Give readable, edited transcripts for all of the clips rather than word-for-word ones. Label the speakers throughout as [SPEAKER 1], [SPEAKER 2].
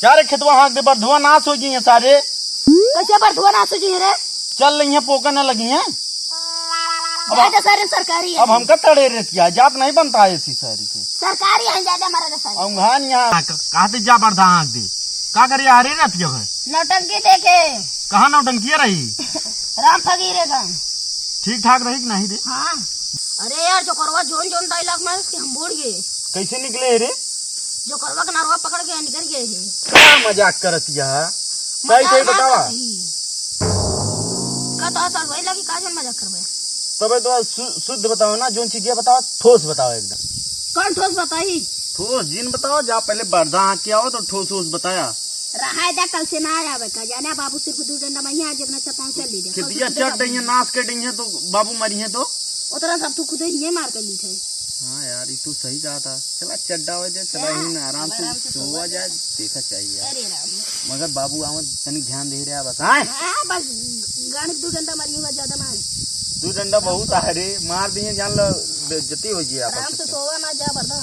[SPEAKER 1] क्या रे खेतवा हाँक दे बरधुआ नाश हो गई है सारे।
[SPEAKER 2] कैसे बरधुआ नाश हो गई रे?
[SPEAKER 1] चल रही है पोका न लगी है।
[SPEAKER 2] ज्यादा सारे सरकारी है।
[SPEAKER 1] अब हमका तड़े रेत किया जात नहीं बनता है इसी सारी से
[SPEAKER 2] सरकारी है ज्यादा हमारा सारे।
[SPEAKER 1] अंगान यहाँ कहते जा बरधा हाँक दे का करिए आ रही रहती है।
[SPEAKER 2] नौटंकी देखे
[SPEAKER 1] कहाँ नौटंकी रही
[SPEAKER 2] राम फकीरे का
[SPEAKER 1] ठीक ठाक रही कि नहीं रे।
[SPEAKER 2] हाँ अरे यार जो करवा जोन जोन डायलॉग में उसके हम बोल गए।
[SPEAKER 1] कैसे निकले रे?
[SPEAKER 2] जो करवा का नरवा पकड़ के निकल गए थे।
[SPEAKER 1] क्या मजाक करत है? सही सही बतावा।
[SPEAKER 2] का तो सर वही लगी काजल मजाक करबे।
[SPEAKER 1] तबे तो शुद्ध बताओ ना जोन चीज बताओ ठोस बताओ एकदम।
[SPEAKER 2] कौन ठोस बताई?
[SPEAKER 1] ठोस जिन बताओ जा पहले बरधा हाँक के आओ तो ठोस ठोस बताया।
[SPEAKER 2] रहा दा कल से ना आया का जाने बाबू सिर्फ 2 डंडा महिया जब न पहुंचा ली दे।
[SPEAKER 1] कितिया चट रही है नाश कर रही है तो बाबू मरी है तो
[SPEAKER 2] उतना सब तू खुद ही मार कर ली थे।
[SPEAKER 1] हाँ यार ये तू सही कहा था। चला चड्डा हो जाए चला ही आराम से सोवा जाए देखा चाहिए।
[SPEAKER 2] अरे राम
[SPEAKER 1] मगर बाबू आमद तनिक ध्यान दे रहा बस। हाँ
[SPEAKER 2] बस गाने 2 डंडा मारी हुआ ज्यादा ना
[SPEAKER 1] 2 डंडा बहुत आ रे मार दिए जान लो बेइज्जती हो गई।
[SPEAKER 2] आराम से सोवा ना जा बरदा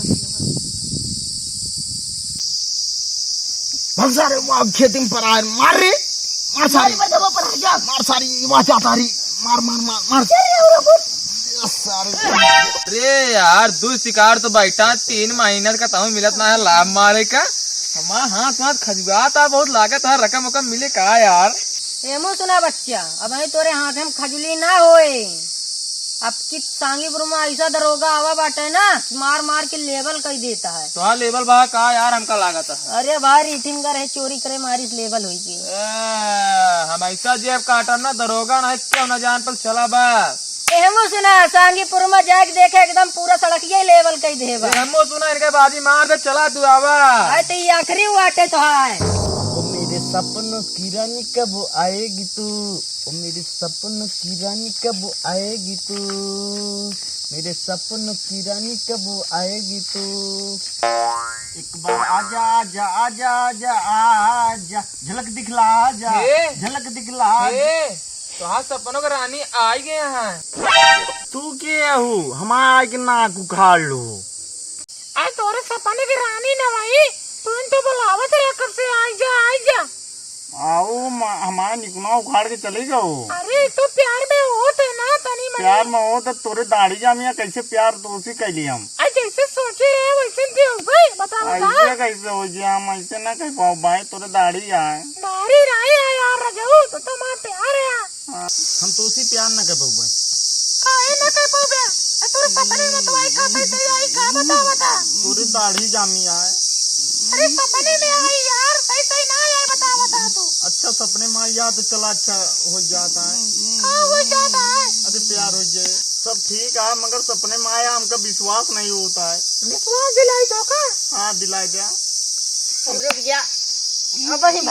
[SPEAKER 1] बहुत सारे खेती में पर आए मार रे मार सारी मार सारी वाचा तारी मार मार मार मार सारे।
[SPEAKER 3] अरे यार 2 शिकार तो बैठा 3 महीना का तो मिलत ना है लाभ मारे का। हमारा हाथ हाथ खजुआता बहुत लागत है रकम वकम मिले का यार।
[SPEAKER 2] एमो सुना बच्चा अब है तोरे हाथ में खजली ना होए। अब की सांगीपुर में ऐसा दरोगा आवा बाटे ना मार मार के लेवल कर देता है।
[SPEAKER 3] तो हाँ लेवल बा का यार हमका लागत है।
[SPEAKER 2] अरे भाई रीटिंग करे चोरी करे मारिस लेवल हुई की
[SPEAKER 3] हम ऐसा जेब काटा ना दरोगा ना क्यों न जान पर चला बस।
[SPEAKER 2] एमो सुना सांगीपुर में जाके देखे एकदम पूरा सड़किया लेवल कर देगा।
[SPEAKER 3] हमो सुना इनके बाजी मार दे चला तू आवा।
[SPEAKER 2] तो ये आखिरी वाटे तो है।
[SPEAKER 1] ओ मेरे सपनों की रानी कब आएगी तू। ओ मेरे सपनों की रानी कब आएगी तू। मेरे सपनों की रानी कब आएगी तू। एक बार आजा आजा आजा आजा आजा झलक दिखला आजा झलक दिखला।
[SPEAKER 3] तो हाँ सपनों का रानी आ गए हैं।
[SPEAKER 1] तू क्या हो हमारा के नाक उखाड़ लो।
[SPEAKER 2] अरे तोरे सपने की रानी ना भाई तू तो बुलावत रे कब से आ जा।
[SPEAKER 1] आओ हमारा निकुना उखाड़ के चले जाओ।
[SPEAKER 2] अरे तो प्यार में हो तो ना तनी
[SPEAKER 1] प्यार में हो तो तोरे दाढ़ी जामिया कैसे प्यार तो उसी कैली हम।
[SPEAKER 2] जैसे सोचे रहे वैसे हो भाई बता
[SPEAKER 1] ऐसे कैसे हो जी हम ऐसे ना कह पाओ भाई तोरे दाढ़ी आए
[SPEAKER 2] दाढ़ी राय है यार रजाऊ तो तुम्हारा प्यार है।
[SPEAKER 1] हम तो उसी प्यार न कर पाओ भाई
[SPEAKER 2] काहे न कर पाओ बे तोरे सपने में तो आई का पैसे आई का बता
[SPEAKER 1] तोरे दाढ़ी जामी आए।
[SPEAKER 2] अरे सपने में आई यार सही सही ना आए बता तू।
[SPEAKER 1] अच्छा सपने में आई तो चला अच्छा हो जाता है।
[SPEAKER 2] हो जाता है
[SPEAKER 1] अरे प्यार हो जाए सब ठीक है मगर सपने में आया हमका विश्वास नहीं होता है।
[SPEAKER 2] विश्वास दिलाई तो का।
[SPEAKER 1] हाँ दिलाई दिया
[SPEAKER 2] रुक जा अब ही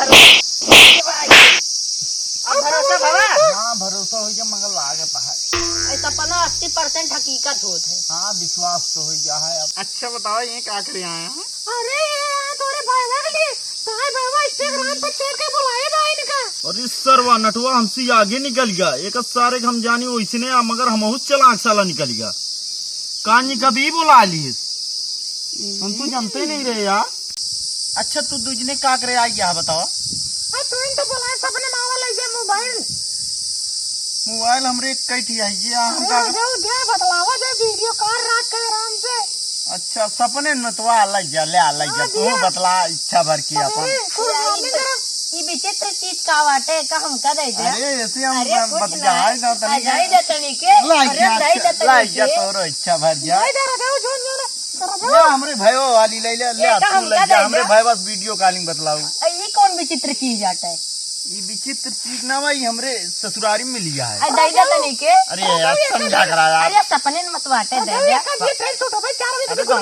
[SPEAKER 2] भरोसा बाबा।
[SPEAKER 1] हाँ भरोसा हो गया मगर लागे पहाड़
[SPEAKER 2] सपना 80% हकीकत होत है।
[SPEAKER 1] हाँ विश्वास तो हो गया है। अब अच्छा बताओ ये क्या करे आए हैं।
[SPEAKER 2] अरे ये तोरे भाईवा के लिए ताए भाईवा इंस्टाग्राम पर शेयर के बुलाए बा इनका।
[SPEAKER 1] अरे सरवा नटवा हमसे आगे निकल गया एक सारे हम जानी वैसे नहीं मगर हम चलाक साला निकल गया कानी कभी बुला ली हम तो जानते नहीं रहे यार। अच्छा तू दूजने का करे आ गया बताओ।
[SPEAKER 2] तू तो बोला सपने मावा ले जा
[SPEAKER 1] मोबाइल हमरे कई थी आई गया हम का
[SPEAKER 2] बतलावा दे वीडियो कॉल रात के आराम से।
[SPEAKER 1] अच्छा सपने नटवा लग गया ले गया तू बतला इच्छा भर की अपन।
[SPEAKER 2] ये विचित्र चीज का वाटे का हम का दे दे।
[SPEAKER 1] अरे ऐसे हम बत जाए ना तनी
[SPEAKER 2] जाई दे तनी के
[SPEAKER 1] लाई जा तोरो इच्छा भर जा हमरे भयो वाली ले ले तू ले जा हमरे भाई बस वीडियो कॉलिंग बतलाऊ।
[SPEAKER 2] ये कौन विचित्र चीज आटा है?
[SPEAKER 1] ये विचित्र चीज ना भाई हमरे ससुरारी में लिया है।
[SPEAKER 2] दे दे तनी के
[SPEAKER 1] अरे यार समझा करा यार।
[SPEAKER 2] अरे सपने मत वाटे दे दे।
[SPEAKER 1] अरे तो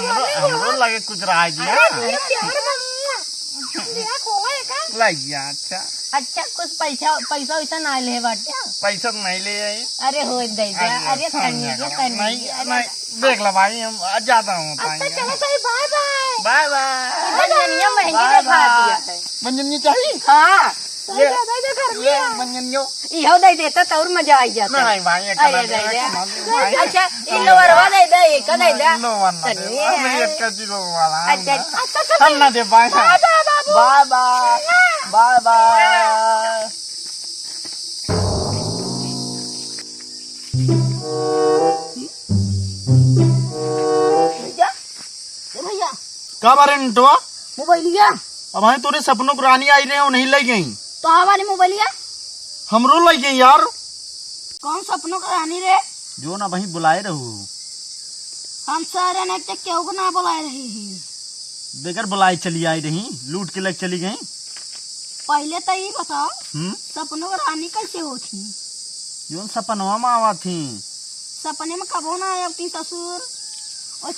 [SPEAKER 1] हमरो लगे कुछ रहा है लाई गया। अच्छा
[SPEAKER 2] कुछ पैसा वैसा ना ले बाटे।
[SPEAKER 1] पैसा नहीं ले आई।
[SPEAKER 2] अरे हो दे दे। अरे तनी के
[SPEAKER 1] नहीं देख ला भाई हम आज जाता हूँ।
[SPEAKER 2] चलो सही बाय बाय
[SPEAKER 1] बाय बाय।
[SPEAKER 2] मंजनिया महंगी में खाती है।
[SPEAKER 1] मंजनिया चाहिए।
[SPEAKER 2] हाँ
[SPEAKER 1] ये मंजनियो
[SPEAKER 2] इहो दे देता तो और मजा आई जाता।
[SPEAKER 1] नहीं भाई
[SPEAKER 2] अरे दे दे। अच्छा इन लोवरवा दे दे एक दे दे।
[SPEAKER 1] लो वाला
[SPEAKER 2] अच्छा
[SPEAKER 1] हम ना दे bye bye bye. Bye bye.
[SPEAKER 2] भैया ए भैया
[SPEAKER 1] का बारे नटवा?
[SPEAKER 2] मोबाइल लिया
[SPEAKER 1] अब हमें तोरे सपनों को रानी आई रहे हो नहीं लग गई।
[SPEAKER 2] तो हाँ वाली मोबाइल लिया
[SPEAKER 1] हमरो लग गई यार।
[SPEAKER 2] कौन सपनों का रानी रे?
[SPEAKER 1] जो ना वही बुलाए रहू।
[SPEAKER 2] हम सारे ने तक क्यों को ना बुलाए रही हैं?
[SPEAKER 1] बेगर बुलाए चली आई रही, लूट के लग चली गई।
[SPEAKER 2] पहले तो ये बताओ सपनों का रानी कैसे होती?
[SPEAKER 1] जो सपनवा में आवा थी।
[SPEAKER 2] सपने में कब होना है अपनी ससुर और